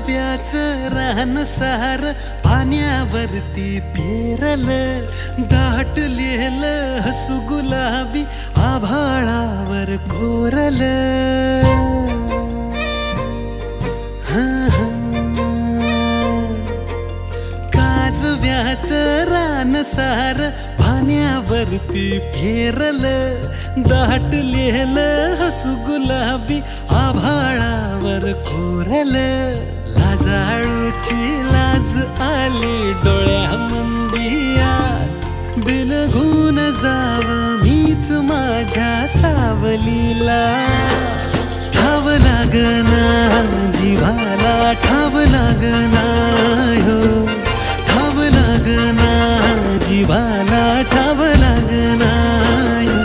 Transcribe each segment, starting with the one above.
काजव्याचं रान सार पाण्यावरती पेरलं, दाटलेलं हसू गुलाबी आभाळावर कोरलं. काजव्याचं रान सार पाण्यावरती पेरलं, दाटलेलं हसू गुलाबी आभाळावर कोरलं. लाजाळूची लाज आली डोळ्यामंदी आज, बिलगून जाव मीच माझ्या सावलीला. ठाव लागना जीवाला, ठाव लागना हो, ठाव लागना जीवाला, ठाव लागना हो.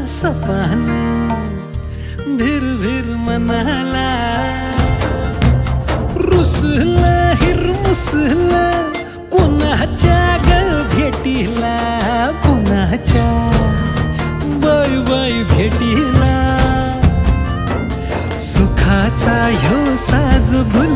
सपान भिर भिर मनाला, रुसला हिरमुसला कुणाच्या ग भेटीला, कुणाच्या बाय बाय भेटीला. सुखाचा ह्यो साज भुल